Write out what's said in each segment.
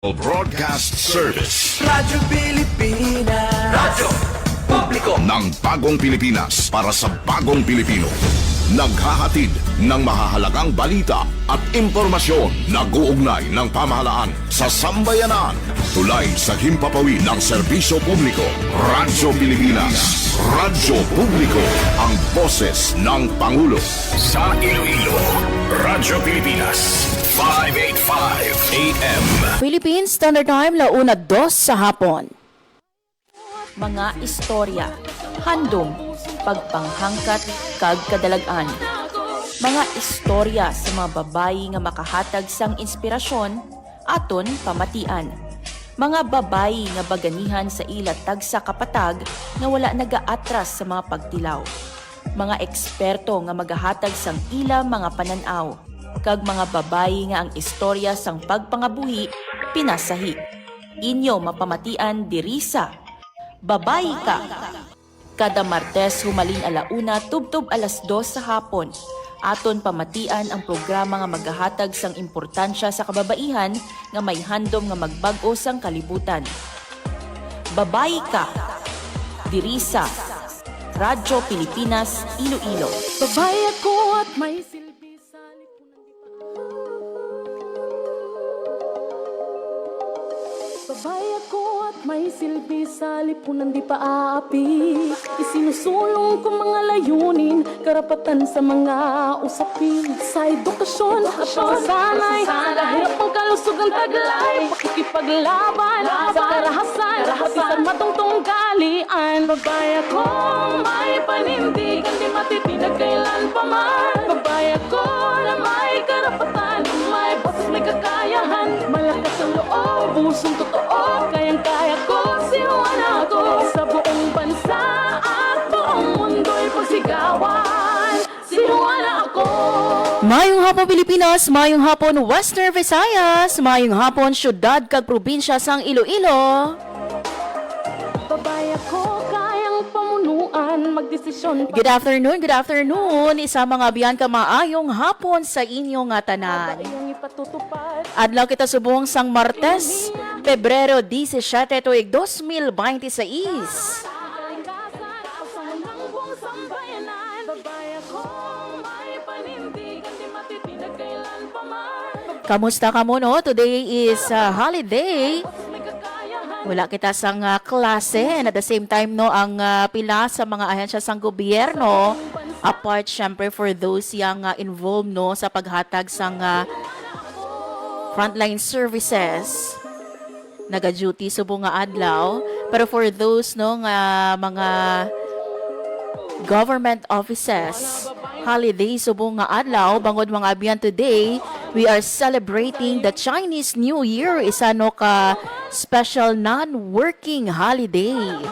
Broadcast Service Radyo Pilipinas. Radyo Publiko ng Bagong Pilipinas para sa Bagong Pilipino. Naghahatid ng mahahalagang balita at impormasyon na guugnay ng pamahalaan sa sambayanan. Tulay sa himpapawid ng serbisyo publiko. Radyo Pilipinas. Radyo Publiko, ang boses ng Pangulo. Sa Iloilo, Radyo Pilipinas, 585 AM. Philippine Standard Time, 1:02 sa hapon. Mga istorya, handom, pagpanghangkat, kag kadalagan. Mga istorya sa mga babayi nga makahatag sang inspirasyon, aton pamatian. Mga babayi nga baganihan sa ila tagsa kapatag nga wala nagaatras sa mga pagtilaw. Mga eksperto nga magahatag sang ila mga pananaw. Kag mga babayi nga ang istorya sang pagpangabuhi pinasahi. Inyo mapamatian diri sa Babayi Ka. Kada Martes humalin alauna tubtob 2:00 sa hapon. Aton pamatian ang programa nga magahatag sang importansya sa kababaihan nga may handom nga magbag-o sang kalibutan. Babayi Ka. Diri sa Radyo Pilipinas, Iloilo. Babae ako at may silbi sa Babae ako at may silbi sa lipunan di pa aapi. Isinusulong ko mga layunin, karapatan sa mga usapin. Sa edukasyon at pagsasanay, kahirap ang kalusugan taglay. Pakikipaglaban sa karahasan, pati sa matungtong galian. Babae ako may panindigan, di matitinag kailan pa man. Babae ako na may karapatan, may boses, may kakayahan. Malakas ang loob, pusong totoo, kayang-kaya ko, sinuwan ako. Sa buong bansa at buong mundo'y pagsigawan, sinuwan ako. Mayong hapon Pilipinas, mayong hapon Western Visayas, mayong hapon syudad kag probinsya sang Iloilo. Babae ako, kayang pamunuan, magdesisyon. Good afternoon, good afternoon. Isa mga biyan ka maayong hapon sa inyong nga tanan. Iyong ipatutupad. Adlaw kita subong sang Martes, Pebrero 17, tuig 2026. Kamusta ka mo no? Today is holiday. Wala kita sang klase and at the same time no ang pila sa mga ahensya sang gobyerno apart syempre for those yang involved no sa paghatag sang frontline services naga-duty subong nga adlaw pero for those no nga mga government offices holiday subong nga adlaw bangod mga abyan today we are celebrating the Chinese New Year isa no ka special non-working holiday.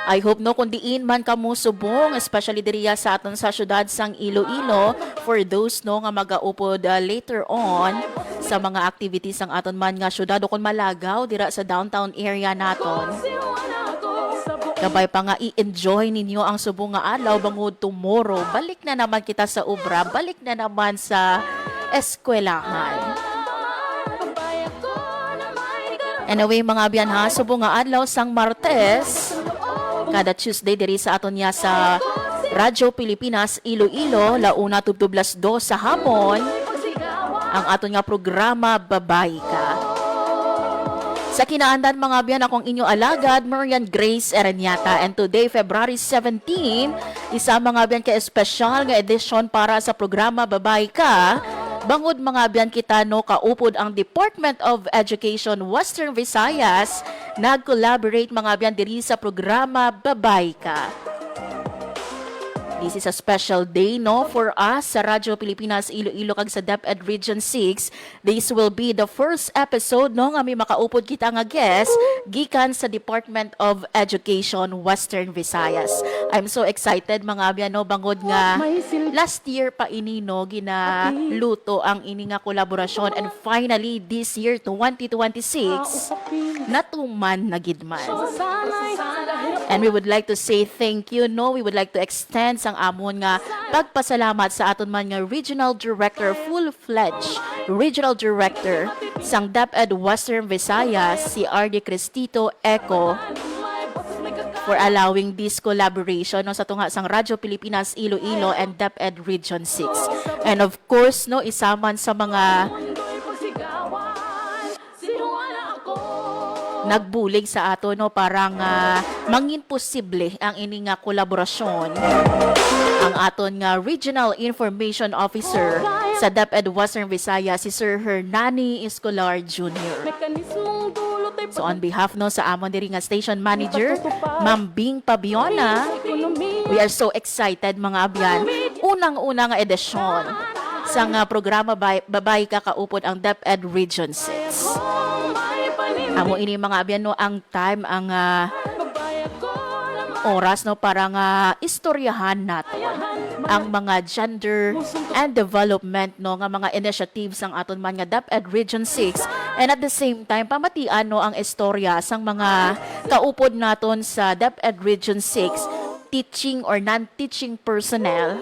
I hope no kung diin man kamo subong especially diriya sa aton sa syudad sang Iloilo for those no nga magaupod later on sa mga activities sang aton man nga syudad o kung malagaw dira sa downtown area naton. Kabay pa nga i-enjoy ninyo ang subong nga adlaw bangod tomorrow. Balik na naman kita sa obra, balik na naman sa eskwelahan. Anyway mga biyan ha, subong nga adlaw sang Martes, kada Tuesday diri sa aton niya sa Radyo Pilipinas Iloilo, 1:02 sa hapon, ang aton nga programa Babayi Ka. Sa kinaandan mga biyan akong inyo alagad, Marian Grace Ereniata. And today, February 17, isa mga biyan ka espesyal nga edisyon para sa programa Babayi Ka. Bangod mga biyan kita no kaupod ang Department of Education Western Visayas. Nag-collaborate mga biyan diri sa programa Babayi Ka. This is a special day no for us sa Radyo Pilipinas Iloilo kag sa DepEd Region 6. This will be the first episode no nga may makaupod kita nga guest gikan sa Department of Education Western Visayas. I'm so excited mga abyan no bangod nga Last year pa ini no ginaluto ang ini nga kolaborasyon, and finally this year 2026 natuman na gidman. And we would like to say thank you, no? We would like to extend sang amon nga pagpasalamat sa aton man nga Regional Director, full-fledged Regional Director sang DepEd Western Visayas, si RD Cristito Eco, for allowing this collaboration no sa tunga sang Radyo Pilipinas Iloilo and DepEd Region 6. And of course, no, isaman sa mga nagbulig sa ato no parang mangin posible ang ini nga kolaborasyon. Ang aton nga Regional Information Officer sa DepEd Western Visayas, si Sir Hernani Escolar Jr. So on behalf no sa amon diri nga station manager, Ma'am Bing Pabiona, we are so excited mga abyan. Unang-una nga edisyon sa nga programa Babay Kakaupod ang DepEd Region 6. Amo ini mga abyan no ang time, ang oras no para nga istoryahan natin ang mga gender and development no nga mga initiatives ang aton man nga DepEd Region 6, and at the same time pamatian no ang istorya sang mga kaupod naton sa DepEd Region 6, teaching or non-teaching personnel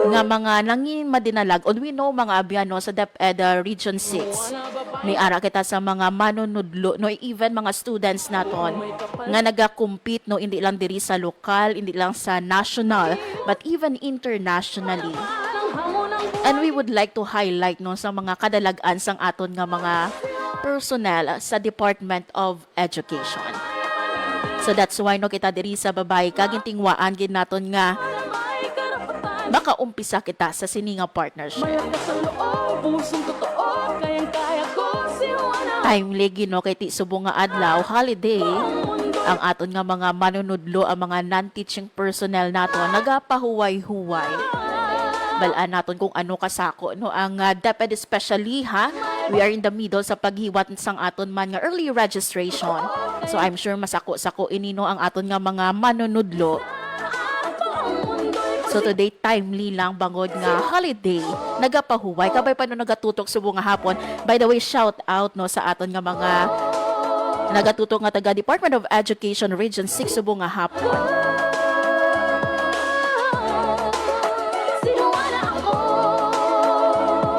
nga mga nangin madinalag. On we know mga abyan no sa DepEd Region 6, may ara kita sa mga manunudlo no, even mga students naton nga naga-compete no hindi lang diri sa lokal, hindi lang sa national, but even internationally. And we would like to highlight no sa mga kadalagan sang aton nga mga personnel sa Department of Education. So that's why no kita diri sa Babay kagintingwaan gid naton nga baka umpisa kita sa sininga partnership. Timely gino kay ti subong nga adlaw holiday ang aton nga mga manunudlo, ang mga non-teaching personnel naton nagapahuway-huway. Balaan naton kung ano kasako no ang DepEd, especially we are in the middle sa paghiwat sang aton man nga early registration. So I'm sure masako-sako ini no ang aton nga mga manunudlo. So today, timely lang bangod nga holiday, nagapahuway, kabay pa no nagatutok subong nga hapon. By the way, shout out no sa aton nga mga nagatutok nga taga Department of Education Region 6 subong nga hapon.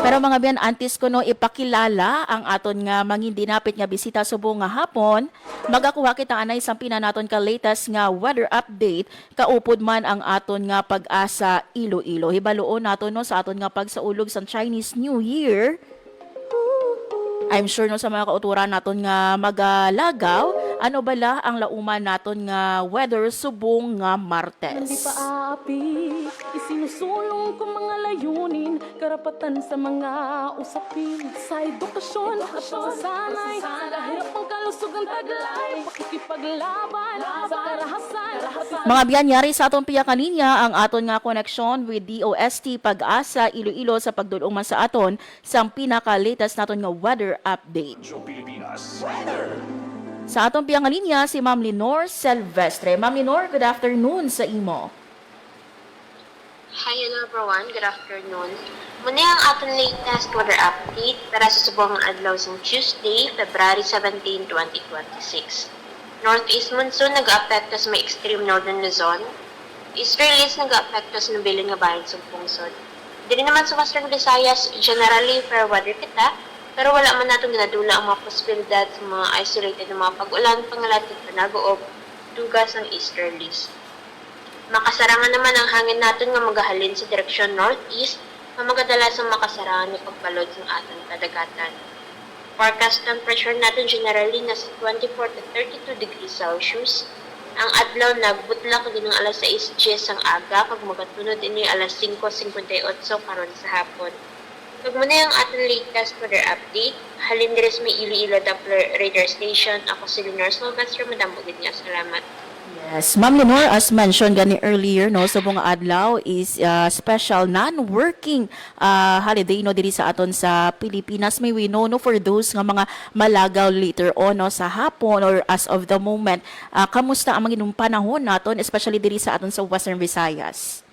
Pero mga biyan, antes ko no ipakilala ang aton nga mangin dinapit nga bisita subong nga hapon, magakuha kita anay sampina naton ka latest nga weather update, kaupod man ang aton nga Pag-asa Iloilo. Hibaluon naton no sa aton nga pagsaulog sa Chinese New Year. I'm sure no sa mga kauturan naton nga magalagaw, ano bala ang lauman naton nga weather subong nga Martes. Hindi pa aapi, isinusulong ko mga layunin, karapatan sa mga usapin, sa edukasyon at pagsasanay, kahirap ang kalusugan taglay, pakikipaglaban sa karahasan. Mga biyanyari sa atong piyakan linya ang aton nga connection with DOST Pag-asa Iloilo sa pagdulong man sa aton sa pinaka-latest naton nga weather update. Sa atong piyakan linya si Ma'am Lenore Silvestre. Ma'am Lenore, good afternoon sa imo. Hi, hello everyone. Good afternoon. Muna ang ating latest weather update para sa subong adlaw sa Tuesday, February 17, 2026. Northeast monsoon nag-aapekto sa may extreme northern Luzon. Easterlies nag-aapekto sa nabilin nga bayan sa pungsod. Dili naman sa Western Visayas, generally fair weather kita, pero wala man natong ginadula ang mga posibilidad sa mga isolated na mga pag-ulan, pangalatid, panago o dugas ng easterlies. Makasarangan naman ang hangin natin nga magahalin sa direksyon northeast na magadalasang makasarangan ng pagbalod ng ating kadagatan. Forecast temperature natin generally nasa 24 to 32 degrees Celsius. Ang adlaw nagbutlak din ng alas 6:10 ang aga kag magatunod ini alas 5:58 karon sa hapon. Pag muna yung ating latest weather update, halin diri sa may Iloilo Doppler radar station. Ako si Lenore Silvestre, madamo gid nga salamat. Yes, Ma'am Lenore, as mentioned gani earlier, no, subong nga adlaw is special non-working holiday no diri sa aton sa Pilipinas. May we know no for those nga mga malagaw later on no sa hapon or as of the moment. Kamusta ang mga panahon naton especially diri sa aton sa Western Visayas?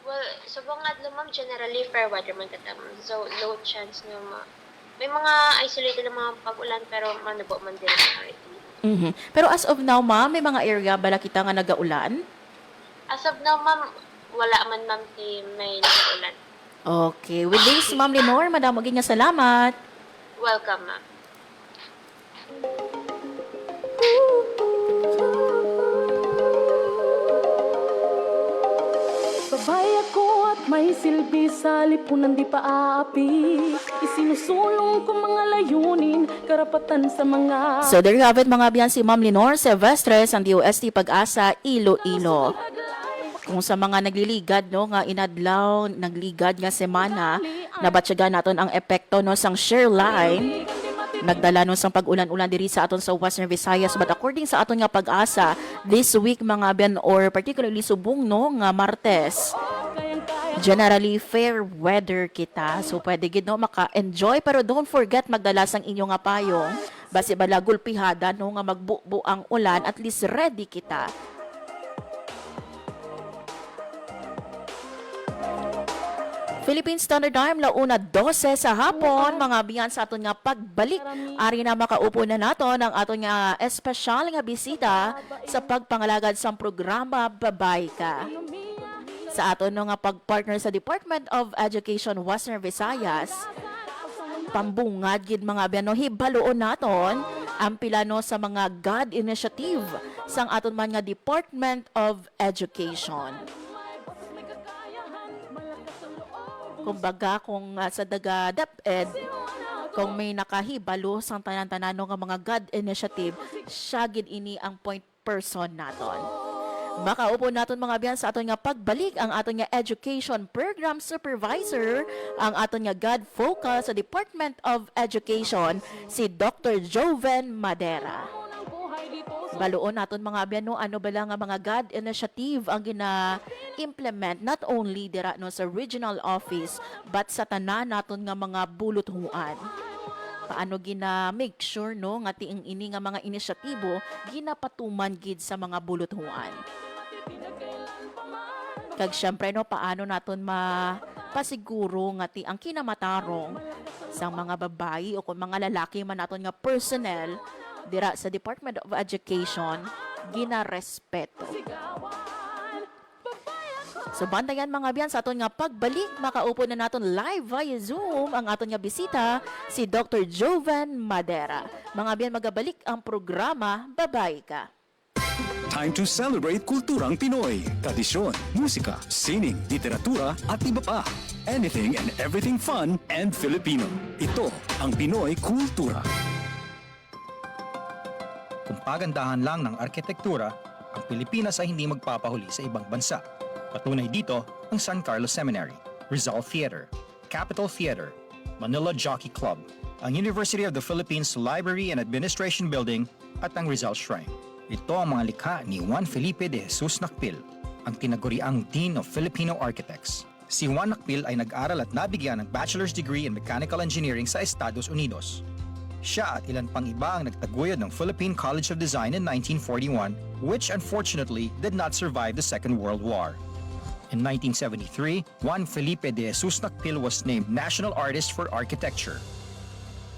Well, sa buong adlaw ma'am, generally fair weather man kita ma'am. So, low chance na may mga isolated na mga pag-ulan pero manubo man din sa currently. Pero as of now, ma'am, may mga area bala kita nga nagaulan? As of now ma'am, wala man ma'am may nag-ulan. Okay. With this, Ma'am Lenore, madam, maging nga salamat. Welcome ma'am. Babae ako at may silbi sa lipunan di pa aapi. Isinusulong ko mga layunin, karapatan sa mga... So there you have it, mga biyan, si Ma'am Lenore Silvestres, ang DOST Pag-asa, Iloilo. Kung sa mga nagliligad, no, nga inadlaw, nagligad nga semana, nabatyagan naton ang epekto, no, sang shear line, nagdala no sang pag-ulan-ulan diri sa aton sa Western Visayas. But according sa aton nga Pag-asa, this week, mga biyan, or particularly subong, no, nga Martes, generally fair weather kita. So pwede gid no maka-enjoy, pero don't forget magdala sang inyo nga payong. Basi bala gulpihada no nga magbubu ang ulan, at least ready kita. Philippine Standard Time, launa 12 sa hapon, mga biyan sa aton nga pagbalik. Ari na makaupo na naton ang aton nga espesyal nga bisita sa pagpangalagad sa programa Babay Ka. Sa aton nga pagpartner sa Department of Education Western Visayas, pambungad gid mga biyan, no, hibaloon naton ang pilano sa mga God initiative sang aton man nga Department of Education. Kumbaga, kung sa daga DepEd, kung may nakahibalo sang tanan-tanano nga mga God initiative, siya gid ini ang point person naton. Makaupo naton mga biyan sa aton nga pagbalik ang aton nga Education Program Supervisor, ang aton nga God Focus sa Department of Education, si Dr. Joven Madera. Baluon naton mga biyan, no, ano ba lang nga mga God initiative ang gina-implement not only dira no sa regional office but sa tanan naton nga mga buluthuan. Paano gina-make sure no nga tiing ini nga mga inisyatibo ginapatuman gid sa mga buluthuan. Kag syempre no, paano naton mapasiguro nga ti ang kinamatarong sa mga babayi o kung mga lalaki man naton nga personnel dira sa Department of Education ginarespeto. So bantayan mga biyan sa aton nga pagbalik, makaupo na naton live via Zoom ang aton nga bisita, si Dr. Joven Madera. Mga biyan, magabalik ang programa Babay Ka. Time to celebrate kulturang Pinoy. Tradisyon, musika, sining, literatura at iba pa. Anything and everything fun and Filipino. Ito ang Pinoy Kultura. Kung pagandahan lang ng arkitektura, ang Pilipinas ay hindi magpapahuli sa ibang bansa. Patunay dito ang San Carlos Seminary, Rizal Theater, Capitol Theater, Manila Jockey Club, ang University of the Philippines Library and Administration Building at ang Rizal Shrine. Ito ang mga likha ni Juan Felipe de Jesus Nakpil, ang tinaguriang Dean of Filipino Architects. Si Juan Nakpil ay nag-aral at nabigyan ng Bachelor's Degree in Mechanical Engineering sa Estados Unidos. Siya at ilan pang iba ang nagtaguyod ng Philippine College of Design in 1941, which unfortunately did not survive the Second World War. In 1973, Juan Felipe de Jesus Nakpil was named National Artist for Architecture.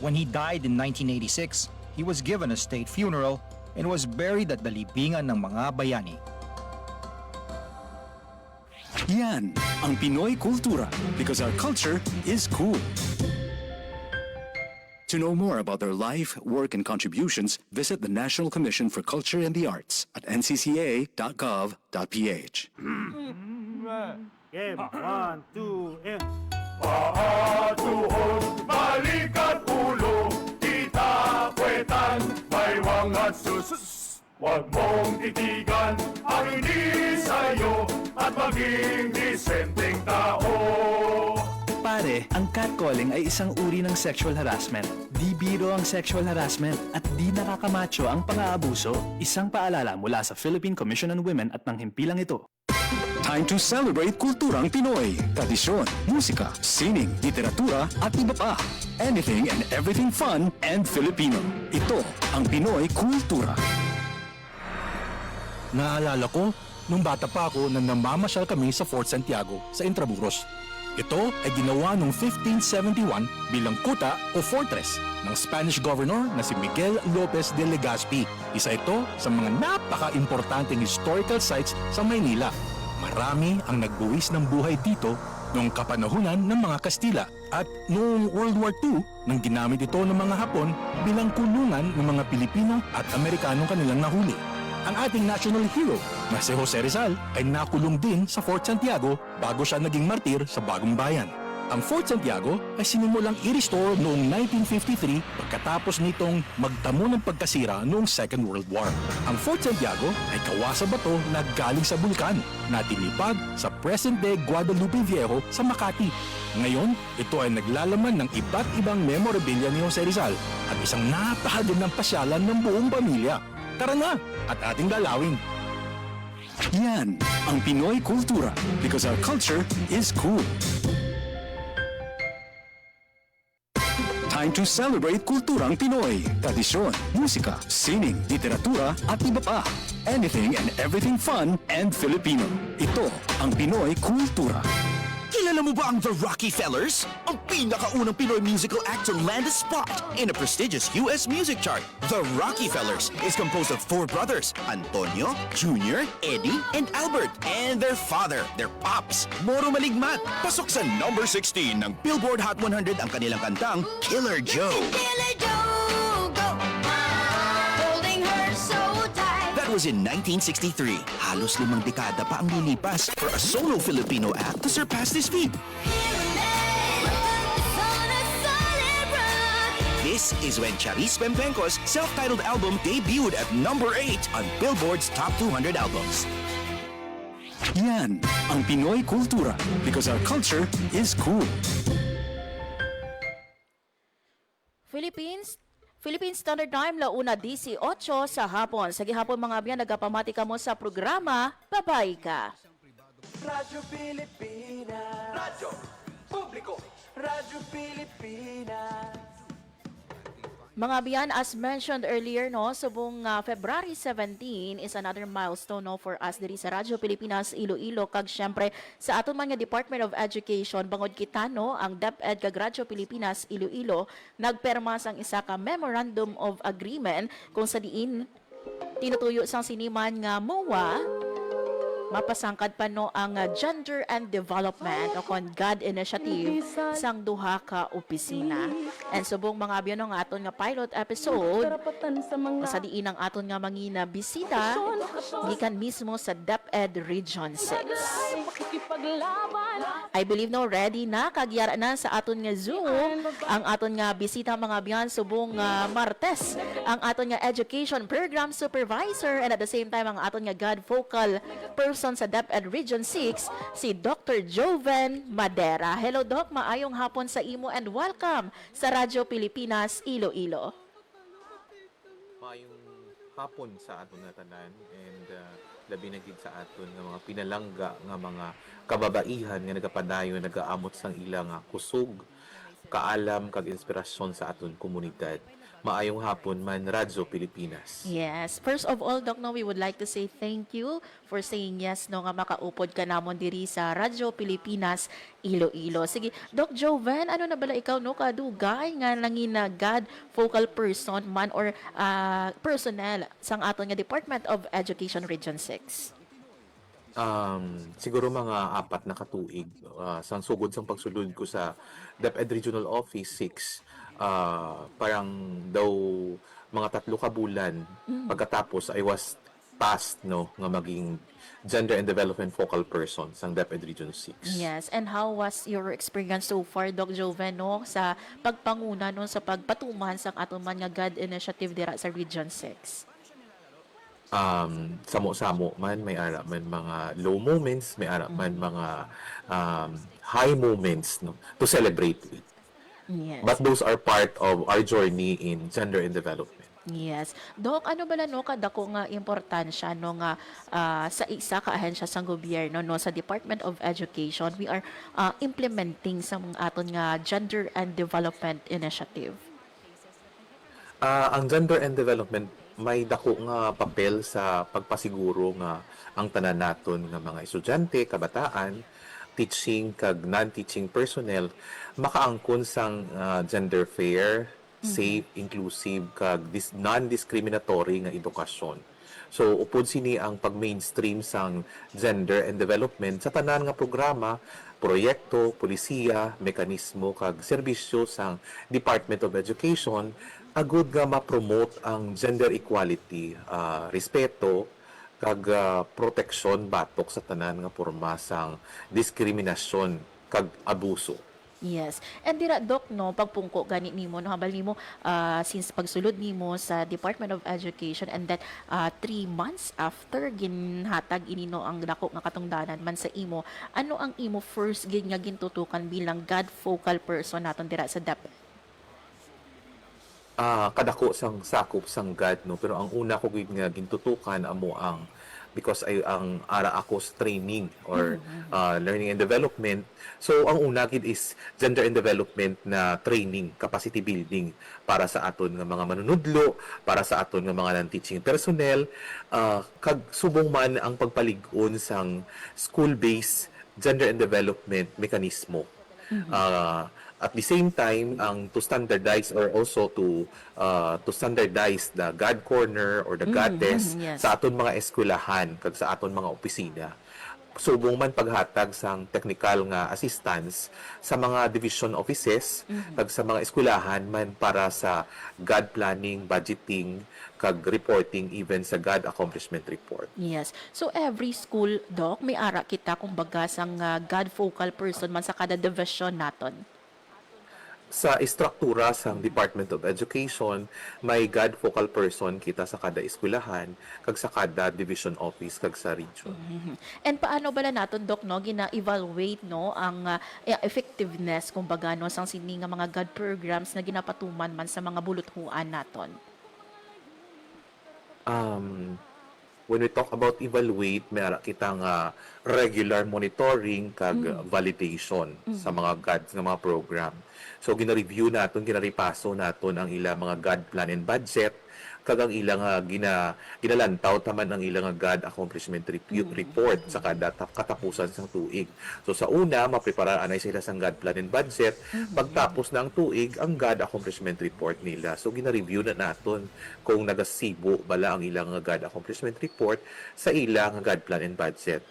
When he died in 1986, he was given a state funeral and was buried at the libingan ng mga bayani. Yan ang Pinoy Kultura because our culture is cool. To know more about their life, work, and contributions, visit the National Commission for Culture and the Arts at ncca.gov.ph. Game, 1, 2, and... Paatuhon, balikat ulo, kita kwetan, may wangat sus. Huwag mong titigan ang hindi sa'yo at maging disenteng tao. Pare, ang catcalling ay isang uri ng sexual harassment. Di biro ang sexual harassment at di nakakamacho ang pang-aabuso. Isang paalala mula sa Philippine Commission on Women at ng himpilang ito. Time to celebrate kulturang Pinoy. Tradisyon, musika, sining, literatura at iba pa. Anything and everything fun and Filipino. Ito ang Pinoy Kultura. Naalala ko, nung bata pa ako na namamasyal kami sa Fort Santiago sa Intramuros. Ito ay ginawa noong 1571 bilang kuta o fortress ng Spanish governor na si Miguel Lopez de Legazpi. Isa ito sa mga napaka-importanting historical sites sa Maynila. Marami ang nagbuwis ng buhay dito noong kapanahunan ng mga Kastila at noong World War II nang ginamit ito ng mga Hapon bilang kulungan ng mga Pilipino at Amerikanong kanilang nahuli. Ang ating national hero na si Jose Rizal ay nakulong din sa Fort Santiago bago siya naging martir sa Bagong Bayan. Ang Fort Santiago ay sinimulang i-restore noong 1953 pagkatapos nitong magtamo ng pagkasira noong Second World War. Ang Fort Santiago ay kawasa bato na galing sa bulkan na tinipag sa present-day Guadalupe Viejo sa Makati. Ngayon, ito ay naglalaman ng iba't ibang memorabilia ni Jose Rizal at isang napakagandang pasyalan ng buong pamilya. Tara na at ating dalawin! Yan ang Pinoy Kultura because our culture is cool. Time to celebrate kulturang Pinoy. Tradisyon, musika, sining, literatura at iba pa. Anything and everything fun and Filipino. Ito ang Pinoy Kultura. Kilala mo ba ang The Rockefellers? Ang pinakaunang Pinoy musical act to land a spot in a prestigious US music chart. The Rockefellers is composed of 4 brothers, Antonio, Junior, Eddie, and Albert, and their father, their pops, Moro Maligmat. Pasok sa number 16 ng Billboard Hot 100 ang kanilang kantang Killer Joe. That was in 1963. Halos 5 dekada pa ang lilipas for a solo Filipino act to surpass this feat. This is when Charis Pempenco's self-titled album debuted at number 8 on Billboard's Top 200 albums. Yan ang Pinoy Kultura because our culture is cool. Philippine Standard Time, 1:18 sa hapon. Sa gihapon mga abyan, nagapamati ka mo sa programa, Babay Ka. Radyo Pilipinas. Radyo Publiko. Radyo Pilipinas. Mga abyan, as mentioned earlier, no, subong February 17 is another milestone no, for us diri sa Radyo Pilipinas Iloilo kag syempre sa aton mga Department of Education bangod kita no ang DepEd kag Radyo Pilipinas Iloilo nagperma sang isa ka Memorandum of Agreement kung sa diin tinutuyo sang siniman nga MOA mapasangkad pa no ang Gender and Development o kon GAD initiative sang duha ka opisina. And subong mga abyan nga aton nga pilot episode sa diin ang aton nga mangina bisita gikan mismo sa DepEd Region 6. I believe no ready na kagyara na sa aton nga Zoom ang aton nga bisita mga abyan subong Martes ang aton nga Education Program Supervisor and at the same time ang aton nga GAD Focal Person sa DepEd Region 6, si Dr. Joven Madera. Hello Doc, maayong hapon sa imo and welcome sa Radyo Pilipinas Iloilo. Maayong hapon sa aton na tanan and labi na gid sa aton nga mga pinalangga nga mga kababaihan nga nagapadayon nagaamot sang ilang kusog, kaalam kag inspirasyon sa aton komunidad. Maayong hapon man Radyo Pilipinas. Yes. First of all, Doc, no, we would like to say thank you for saying yes no nga makaupod ka namon diri sa Radyo Pilipinas Iloilo. Sige, Doc Joven, ano na bala ikaw no kadugay nga nangina GAD focal person man or personnel sang aton nga Department of Education Region 6? Siguro mga 4 na katuig sang sugod sang pagsulod ko sa DepEd Regional Office 6. Parang daw mga 3 ka bulan pagkatapos I was tasked no nga maging Gender and Development Focal Person sang DepEd Region 6. Yes, and how was your experience so far, Doc Joven, no, sa pagpanguna no sa pagpatuman sang aton man nga GAD initiative dira sa Region 6? Samo-samo man may ara man mga low moments, may ara man mga high moments no to celebrate with. Yes. But those are part of our journey in gender and development. Yes. Doc, ano ba no kadako nga importansya no nga sa isa ka ahensya sang gobyerno no sa Department of Education we are implementing sa mga aton nga Gender and Development Initiative? Ang Gender and Development may dako nga papel sa pagpasiguro nga ang tanan naton nga mga estudyante, kabataan, teaching kag non-teaching personnel makaangkon sang gender fair, safe, inclusive kag non-discriminatory nga edukasyon. So upod sini ang pag-mainstream sang gender and development sa tanan nga programa, proyekto, polisiya, mekanismo kag serbisyo sang Department of Education agud nga ma-promote ang gender equality, respeto kag proteksyon batok sa tanan nga porma sang diskriminasyon kag abuso. Yes. And dira Doc no pagpungko gani nimo no habal nimo since pagsulod nimo sa Department of Education and that 3 months after ginhatag inino ang dako nga katungdanan man sa imo, ano ang imo first gid nga gintutukan bilang God focal person naton dira sa DepEd? Kadako sang sakop sang God no, pero ang una ko gid nga gintutukan amo ang because ang ara ako sa training or learning and development. So ang una gid is gender and development na training, capacity building para sa aton nga mga manunudlo, para sa aton nga mga non-teaching personnel, kag subong man ang pagpalig-on sang school-based gender and development mekanismo. At the same time, to standardize or also to standardize the God corner or the God desk yes. sa aton mga eskwelahan kag sa aton mga opisina. Subong man paghatag sang technical nga assistance sa mga division offices kag sa mga eskwelahan man para sa God planning, budgeting kag reporting even sa God accomplishment report. Yes. So every school Doc may ara kita kumbaga sang God focal person man sa kada division naton. Sa istruktura sa Department of Education, may God focal person kita sa kada eskwelahan, kag sa kada division office, kag sa region. And paano bala naton Doc no gina-evaluate no ang effectiveness kumbaga no sang sini nga mga God programs na ginapatuman man sa mga buluthuan naton? When we talk about evaluate, may ara kita nga regular monitoring kag validation sa mga God nga mga program. So gina-review naton, ginaripaso naton ang ilang mga God plan and budget kag ang ilang ginalantaw taman ang ilang God accomplishment report sa kada katapusan sang tuig. So sa una, mapreparaan ay sila sang God plan and budget. Pagtapos ng tuig, ang God accomplishment report nila. So gina-review na naton kung nagasibo bala ang ilang God accomplishment report sa ilang God plan and budget.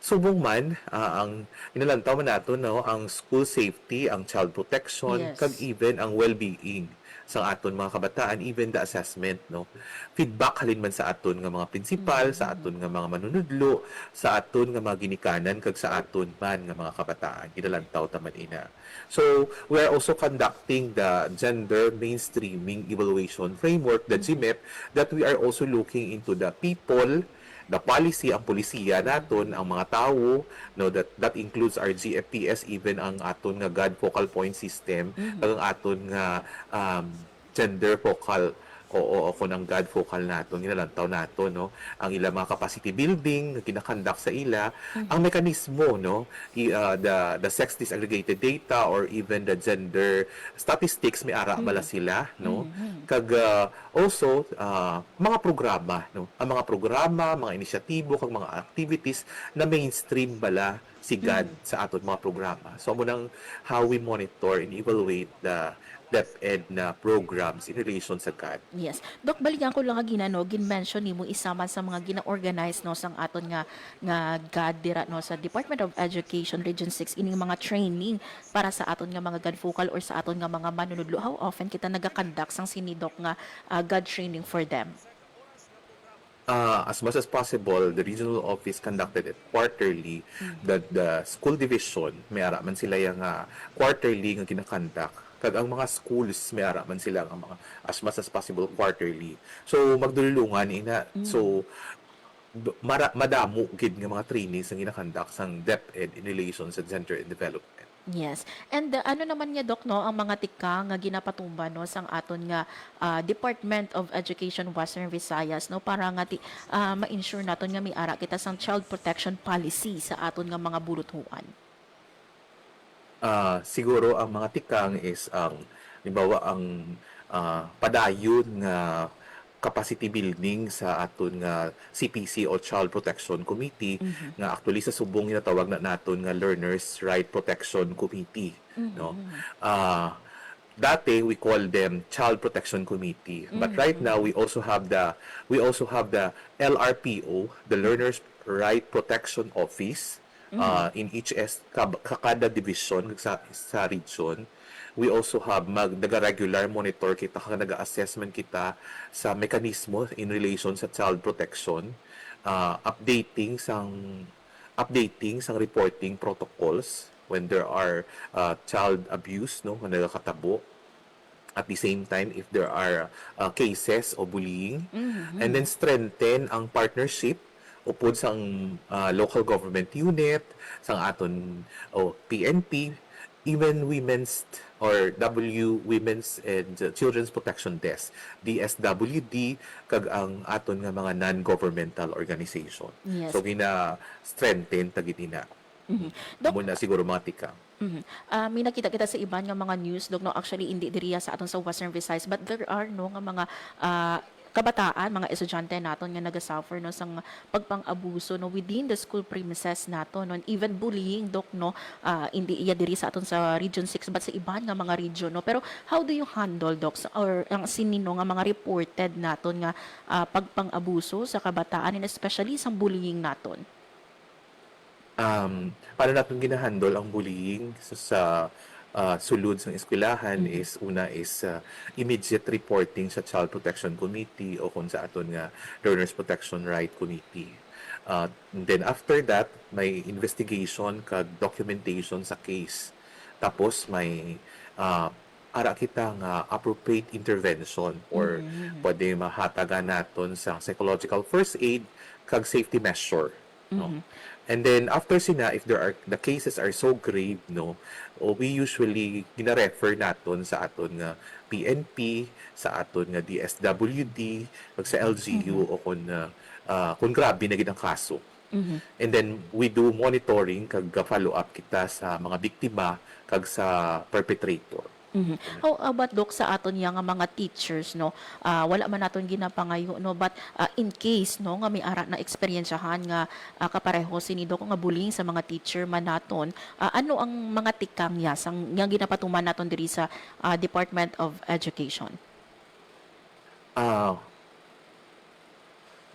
Subong man, ang inalantaw man nato no, ang school safety, ang child protection, Yes. kag even ang well-being sa aton mga kabataan, even the assessment no. Feedback halin man sa aton nga mga principal, sa aton nga mga manunudlo, sa aton nga mga ginikanan kag sa aton man nga mga kabataan. Inalantaw taman ina. So, we are also conducting the gender mainstreaming evaluation framework, the GMEP, that we are also looking into the people, the policy, ang polisiya naton, ang mga tao, no, that includes our GFPS, even ang aton nga God focal point system, ang aton nga gender focal o ng God focal naton, ginalantaw naton no, ang ila mga capacity building na kinakandak sa ila, ang mekanismo no, the sex disaggregated data or even the gender statistics may ara bala sila no, kag also mga programa no, ang mga programa, mga inisyatibo kag mga activities na mainstream bala si God sa aton mga programa. So mo nang how we monitor and evaluate the DepEd na programs in relation sa God. Yes. Dok, balikan ko lang nga ginano, gin-mention nimo isa man sa mga gina-organize no sang aton nga God dira no sa Department of Education Region 6 ining mga training para sa aton nga mga God focal or sa aton nga mga manunudlo. How often kita naga-conduct sang sinidok nga God training for them? As much as possible, the regional office conducted it quarterly. The school division, may ara man sila yung quarterly nga kinakandak. Kag ang mga schools, may ara man sila ang mga as much as possible quarterly. So, magdulungan ina. So, madamo gid nga mga trainings ang ginakandak sang DepEd in relation sa gender and development. Yes. And ano naman niya Dok no ang mga tika nga ginapatumba no sang aton nga Department of Education Western Visayas no para nga ma-ensure naton nga may ara kita sang child protection policy sa aton nga mga buluthuan. Siguro ang mga tikang is ang halimbawa ang padayon nga capacity building sa aton nga CPC o Child Protection Committee nga actually sa subong ginatawag na naton nga Learners Right Protection Committee, no. Dati we call them Child Protection Committee, but right now we also have the LRPO, the Learners Right Protection Office, in each kada division sa region. We also have naga-regular monitor kita, naga-assessment kita sa mekanismo in relation sa child protection, updating sang reporting protocols when there are child abuse, no, when nagakatabo. At the same time, if there are cases of bullying, and then strengthen ang partnership upod sang local government unit, sang aton PNP, even women's Women's and Children's Protection Desk, DSWD, kag ang aton nga mga non-governmental organization. Yes. So gina-strengthen tagitina. Muna siguro mga tika. May nakita kita sa iban nga mga news, Dok, no, actually hindi diriya sa aton sa Western Visayas, but there are no nga mga kabataan, mga estudyante naton nga naga-suffer no sang pagpang-abuso no within the school premises naton, no, even bullying, Dok, no, hindi iya diri sa aton sa Region 6 but sa iban nga mga region, no. Pero how do you handle, Dok, or ang sinino nga mga reported naton nga pagpang-abuso sa kabataan and especially sa bullying naton? Paano natin ginahandle ang bullying sa sulod sa eskwelahan is immediate reporting sa Child Protection Committee o kung sa aton nga Learners Protection Right Committee. Then after that, may investigation kag documentation sa case. Tapos may ara kita nga appropriate intervention or pwede mahatagan naton sa psychological first aid kag safety measure, no. And then after if the cases are so grave, no, we usually gina-refer naton sa aton nga PNP, sa aton nga DSWD, pag sa LGU o kung grabe na gid ang kaso. And then we do monitoring kag follow up kita sa mga biktima kag sa perpetrator. How about, Dok, sa aton nga mga teachers, no, wala man naton ginapangayo, no, but in case, no, nga may ara na eksperyensyahan nga kapareho sini Dok nga bullying sa mga teacher man naton, ano ang mga tikang yasang nga ginapatuman naton diri sa Department of Education?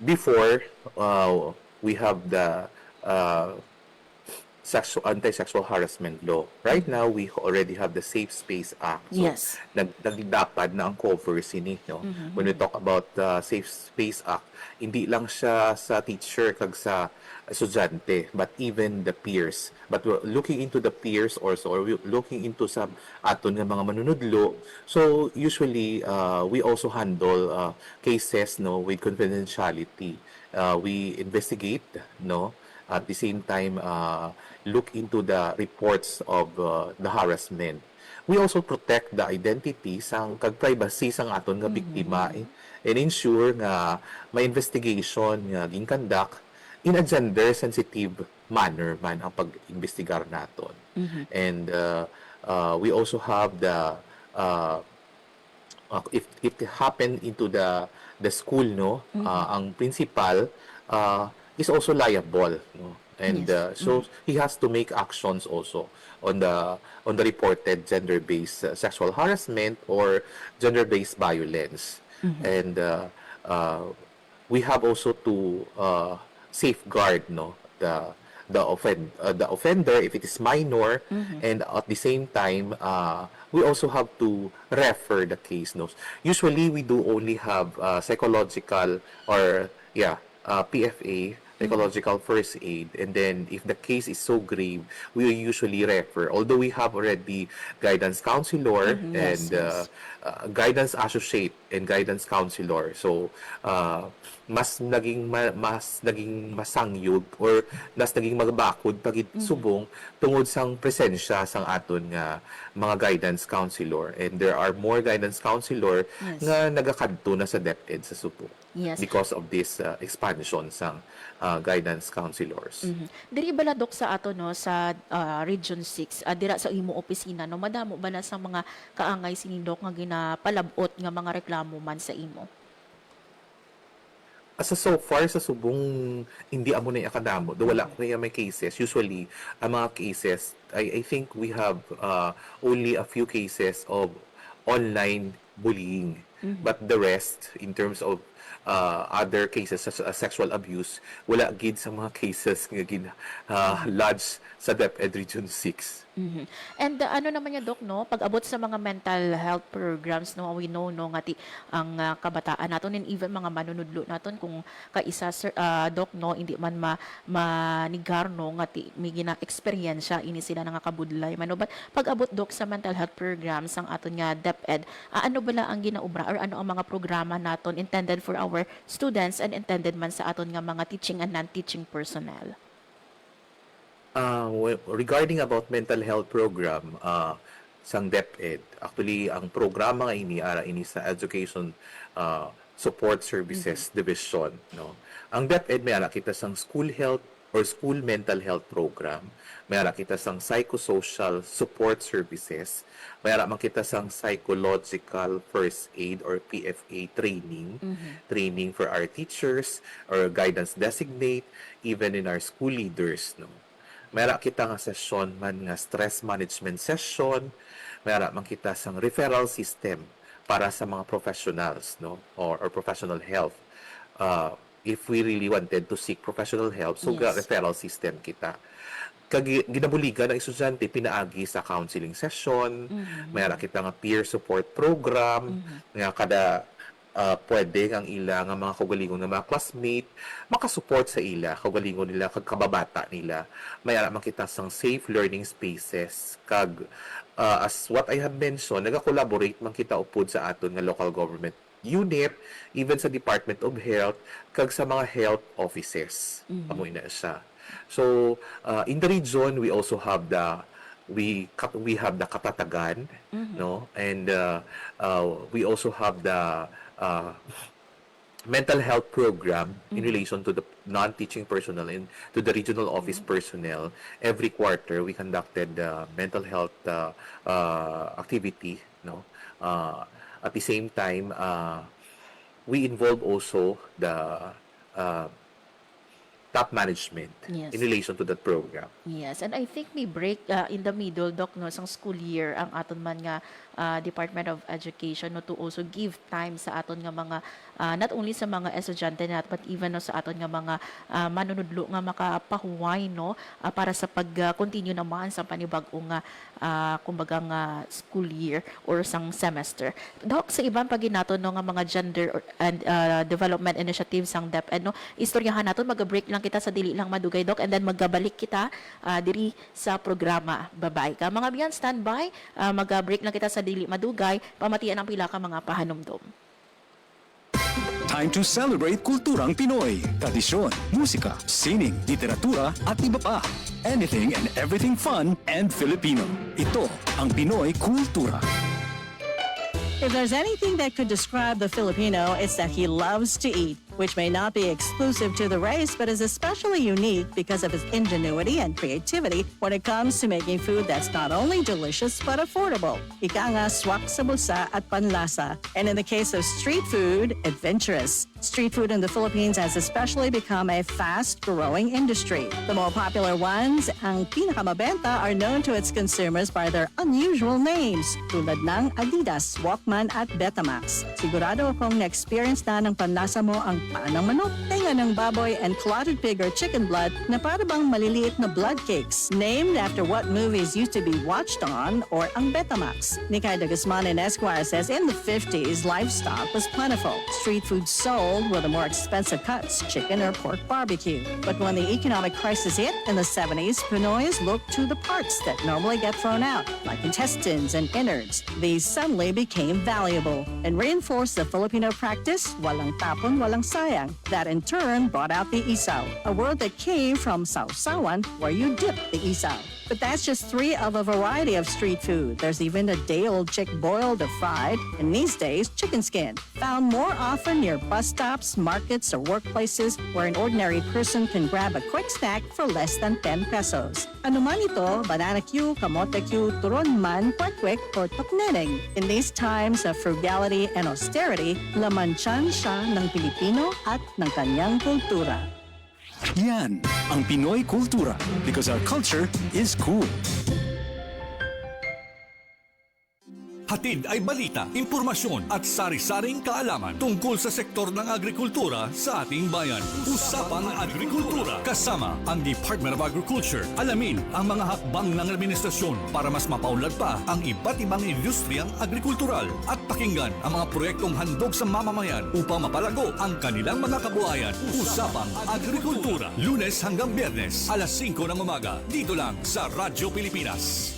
Before we have the anti-sexual harassment law. Right now, we already have the Safe Space Act. So, Yes. nagdapat na ang cover sini, no? When we talk about the Safe Space Act, hindi lang siya sa teacher kag sa estudyante, but even the peers. But we're looking into the peers also, or we're looking into sa aton nga mga manunudlo. So, usually, we also handle cases, no, with confidentiality. We investigate, no? At the same time, look into the reports of the harassment. We also protect the identity sang kag privacy sang aton nga biktima, and ensure nga may investigation nga ginkandak in a gender sensitive manner man ang pag-investigar naton. And we also have the if it happen into the school, no, ang principal is also liable, no? And so he has to make actions also on the reported gender-based sexual harassment or gender-based violence. And we have also to safeguard, no, the offender if it is minor, and at the same time we also have to refer the case, no. Usually we do only have psychological or PFA, psychological first aid, and then if the case is so grave, we usually refer. Although we have already guidance counselor and guidance associate and guidance counselor, so mas naging masangyog or mas naging magbakod pagit subong tungod sang presensya sang aton nga mga guidance counselor, and there are more guidance counselor nga nagakadto na sa DepEd sa Subo. Because of this expansion sang guidance counselors. Diri bala, Dok, sa ato, no, sa Region 6, dira sa imo opisina, no, madamo bala sa mga kaangay sini, Dok, nga ginapalabot nga mga reklamo man sa imo? Asa so far sa subong hindi amo na akadamo, do wala kaya may cases. Usually, ang mga cases, I think we have only a few cases of online bullying. But the rest, in terms of other cases such as sexual abuse, wala gid sa mga cases nga lodged sa DepEd Region 6. And ano naman niya, Doc, no? Pag-abot sa mga mental health programs, no, we know, no, nga ang kabataan naton and even mga manunudlo naton kung kaisa, Doc, no, hindi man manigar, no, nga may gina-experiensya, ini sila nga kabudlay man, no? But pag-abot, Doc, sa mental health programs, ang aton nga DepEd, ano bala ang ginaubra or ano ang mga programa naton intended for our students and intended man sa aton nga mga teaching and non-teaching personnel? Regarding about mental health program, sang DepEd, actually, ang programa nga ini sa Education Support Services Division. No? Ang DepEd, may ara kita sang school health or school mental health program. May ara kita sang psychosocial support services. May ara kita sang psychological first aid or PFA training. Training for our teachers or guidance designate, even in our school leaders. No? Mayroon kita nga session man nga stress management session, mayroon man kita sang referral system para sa mga professionals, no, or professional health. If we really wanted to seek professional help, so Yes. referral system kita. Ginabuligan ng estudyante pinaagi sa counseling session, mayroon kita nga peer support program, nga kada pwede ang ila nga mga kaugalingon ng mga classmate makasupport sa ila kaugalingon nila kag kababata nila. May ara makita sang safe learning spaces kag as what I have mentioned, naga-collaborate man kita upod sa aton nga local government unit, even sa Department of Health kag sa mga health offices. Amoy na siya. So in the region, we also have we have the Katatagan, no, and we also have the mental health program in relation to the non-teaching personnel and to the regional office personnel. Every quarter, we conducted mental health activity. No, at the same time, we involve also the top management Yes. in relation to that program. Yes, and I think may break in the middle, Doc, no, sang school year ang aton man nga Department of Education, no, to also give time sa aton nga mga not only sa mga estudyante nat but even no, sa aton nga mga manunudlo nga makapahuway, no, para sa pag-continue naman sa panibag-o nga kumbaga nga school year or sang semester. Doc, sa ibang paginaton, no, nga mga gender and development initiatives sang DepEd, no, istoryahan naton, mag-break lang kita sa dili lang madugay, Doc, and then magabalik kita diri sa programa. Bye-bye ka. Mga biyan, standby. Mag-break lang kita sa dili madugay. Pamatian ang pila ka mga pahanumdom. Time to celebrate kulturang Pinoy. Tradisyon, musika, sining, literatura at iba pa. Anything and everything fun and Filipino. Ito ang Pinoy Kultura. If there's anything that could describe the Filipino, it's that he loves to eat, which may not be exclusive to the race, but is especially unique because of his ingenuity and creativity when it comes to making food that's not only delicious but affordable. Ika nga, swak sa bulsa at panlasa. And in the case of street food, adventurous. Street food in the Philippines has especially become a fast-growing industry. The more popular ones, ang pinakamabenta, are known to its consumers by their unusual names, tulad ng Adidas, Walkman at Betamax. Sigurado akong na-experience na ng panlasa mo ang paan ng manok, tenga ng baboy, and clotted pig or chicken blood na para bang maliliit na blood cakes, named after what movies used to be watched on, or ang Betamax. Nikay de Guzman and Esquire says in the 50s, livestock was plentiful. Street food sold were the more expensive cuts, chicken or pork barbecue. But when the economic crisis hit in the 70s, Pinoys looked to the parts that normally get thrown out, like intestines and innards. These suddenly became valuable and reinforced the Filipino practice, walang tapon, walang sayang, that in turn turn brought out the isaw, a word that came from sausawan, where you dip the isaw. But that's just 3 of a variety of street food. There's even a day-old chick boiled or fried, and these days, chicken skin. Found more often near bus stops, markets, or workplaces where an ordinary person can grab a quick snack for less than 10 pesos. Ano man ito, banana Q, kamote Q, turon man, kwek-kwek, or tokneneng. In these times of frugality and austerity, lamansyan siya ng Pilipino at ng kanyang kultura. Yan ang Pinoy kultura because our culture is cool. Hatid ay balita, impormasyon at sari-saring kaalaman tungkol sa sektor ng agrikultura sa ating bayan. Usapang Agrikultura kasama ang Department of Agriculture. Alamin ang mga hakbang ng administrasyon para mas mapaunlad pa ang iba't ibang industriyang agrikultural at pakinggan ang mga proyektong handog sa mamamayan upang mapalago ang kanilang mga kabuhayan. Usapang Agrikultura, Lunes hanggang Biyernes, alas 5 ng umaga, dito lang sa Radyo Pilipinas.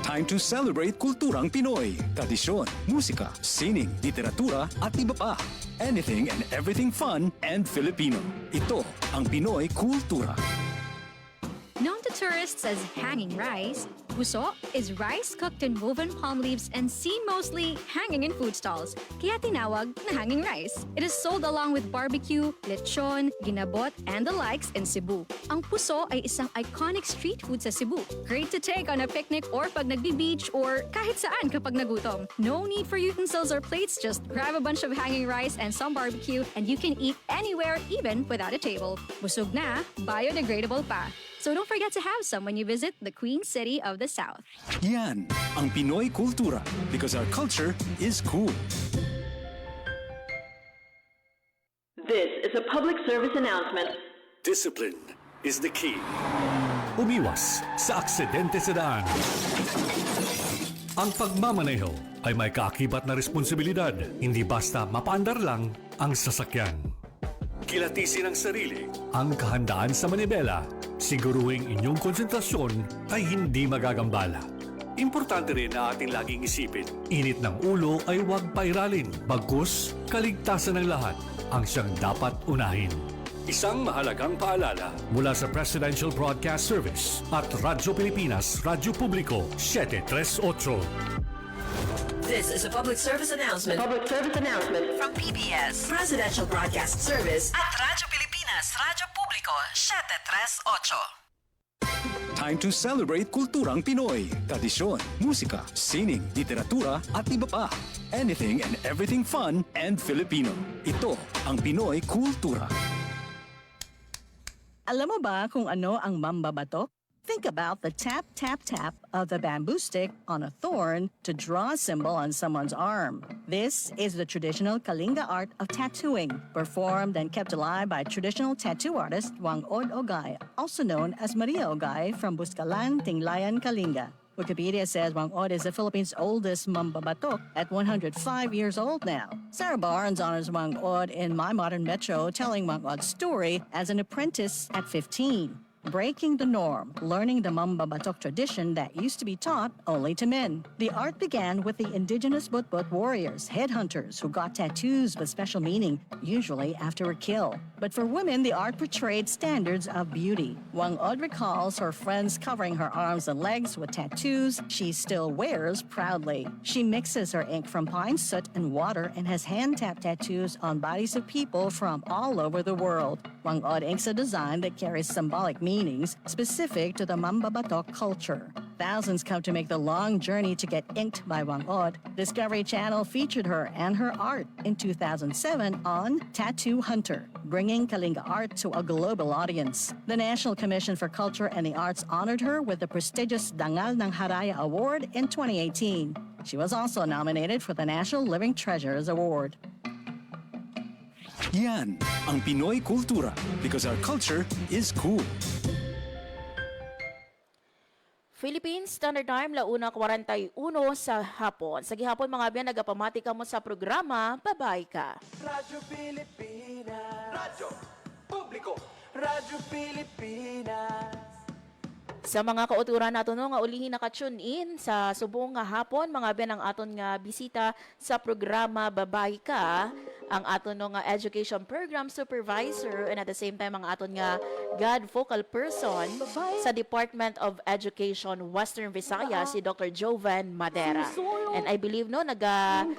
Time to celebrate kulturang Pinoy. Tradisyon, musika, sining, literatura at iba pa. Anything and everything fun and Filipino. Ito ang Pinoy kultura. Known to tourists as hanging rice, puso is rice cooked in woven palm leaves and seen mostly hanging in food stalls, kaya tinawag na hanging rice. It is sold along with barbecue, lechon, ginabot, and the likes in Cebu. Ang puso ay isang iconic street food sa Cebu. Great to take on a picnic or pag nagbi-beach or kahit saan kapag nagutom. No need for utensils or plates, just grab a bunch of hanging rice and some barbecue and you can eat anywhere even without a table. Busog na, biodegradable pa. So don't forget to have some when you visit the Queen City of the South. Yan ang Pinoy kultura because our culture is cool. This is a public service announcement. Discipline is the key. Umiwas sa aksidente sa daan. Ang pagmamaneho ay may kaakibat na responsibilidad, hindi basta mapaandar lang ang sasakyan. Kilatisin ang sarili, ang kahandaan sa manibela, siguruhing inyong konsentrasyon ay hindi magagambala. Importante rin na ating laging isipin, init ng ulo ay huwag pairalin, bagkus kaligtasan ng lahat ang siyang dapat unahin. Isang mahalagang paalala mula sa Presidential Broadcast Service at Radyo Pilipinas, Radyo Publiko, 738. This is a public service announcement. Public service announcement from PBS, Presidential Broadcast Service at Radyo Pilipinas, Radyo Publiko, 738. Time to celebrate kulturang Pinoy. Tradisyon, musika, sining, literatura at iba pa. Anything and everything fun and Filipino. Ito ang Pinoy kultura. Alam mo ba kung ano ang mambabatok? Think about the tap, tap, tap of the bamboo stick on a thorn to draw a symbol on someone's arm. This is the traditional Kalinga art of tattooing, performed and kept alive by traditional tattoo artist Wangod Ogay, also known as Maria Ogay from Buscalan, Tinglayan, Kalinga. Wikipedia says Wangod is the Philippines' oldest mambabatok at 105 years old now. Sarah Barnes honors Wangod in My Modern Metro, telling Wangod's story as an apprentice at 15. Breaking the norm, learning the mambabatok tradition that used to be taught only to men. The art began with the indigenous Butbut warriors, headhunters, who got tattoos with special meaning, usually after a kill. But for women, the art portrayed standards of beauty. Wangod recalls her friends covering her arms and legs with tattoos she still wears proudly. She mixes her ink from pine soot and water and has hand-tapped tattoos on bodies of people from all over the world. Wangod inks a design that carries symbolic meanings specific to the mambabatok culture. Thousands come to make the long journey to get inked by Wangod. Discovery Channel featured her and her art in 2007 on Tattoo Hunter, bringing Kalinga art to a global audience. The National Commission for Culture and the Arts honored her with the prestigious Dangal ng Haraya Award in 2018. She was also nominated for the National Living Treasures Award. Yan ang Pinoy kultura because our culture is cool. Philippine Standard Time, 1:41 sa hapon. Sa gihapon mga biyan, nagapamati ka mo sa programa, Babay Ka. Radyo Pilipinas. Radyo Publiko. Radyo Pilipinas. Sa mga kauturan nato no nga ulihin naka-tune in sa subong nga hapon mga ben ang aton nga bisita sa programa Babay Ka, ang aton no nga education program supervisor and at the same time ang aton nga God focal person sa Department of Education Western Visayas si Dr. Jovan Madera. And I believe no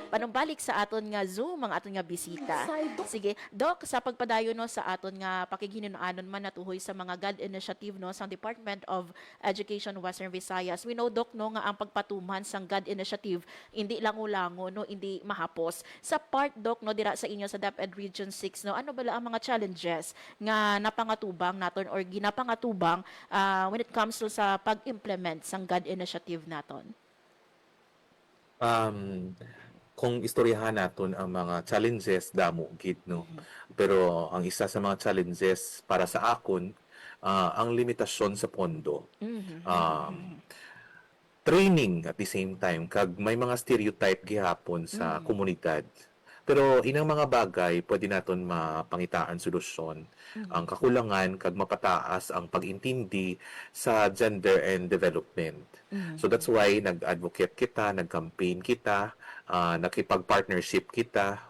panumbalik sa aton nga Zoom ang aton nga bisita. Sige, Doc, sa pagpadayon no sa aton nga pakighinunaanon man natuhoy sa mga God initiative no sa Department of Education Western Visayas. We know, Doc, no, nga ang pagpatuman sang God initiative hindi lango-lango, no, hindi mahapos. Sa part, Doc, no, dira sa inyo sa DepEd Region 6, no, ano bala ang mga challenges nga napangatubang naton or ginapangatubang when it comes to sa pag-implement sang God initiative naton? Kung istoryahan naton ang mga challenges, damo gid, no. Pero ang isa sa mga challenges para sa akon, ang limitasyon sa pondo. Training at the same time, kag may mga stereotype gihapon sa komunidad. Pero inang mga bagay pwede naton mapangitaan solusyon. Ang kakulangan kag mapataas ang pag-intindi sa gender and development. So that's why nag-advocate kita, nag-campaign kita, nakipag-partnership kita,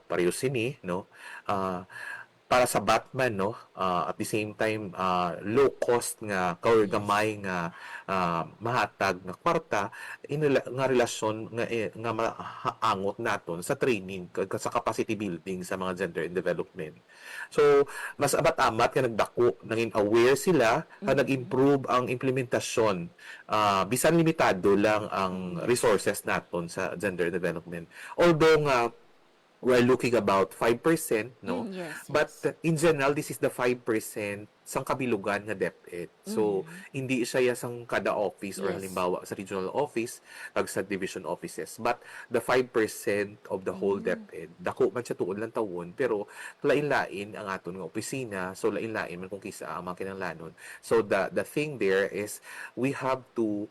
pareho sini, no? Para sa Batman, no, at the same time low cost nga kaor gamay nga mahatag nga kwarta nga relasyon nga maangot naton sa training sa capacity building sa mga gender and development. So mas amat-amat nga nagdako naging aware sila nga nag-improve ang implementasyon bisan limitado lang ang resources naton sa gender development. Although nga we're looking about 5%, no? But in general, this is the 5% sang kabilugan nga DepEd. So, hindi siya sang kada office or halimbawa sa regional office, kag sa division offices. But the 5% of the whole DepEd, dako man siya tuon lang tawon, pero lain-lain ang aton nga opisina, so lain-lain man kung kisa ang mga kinahanglanon. So, the thing there is, we have to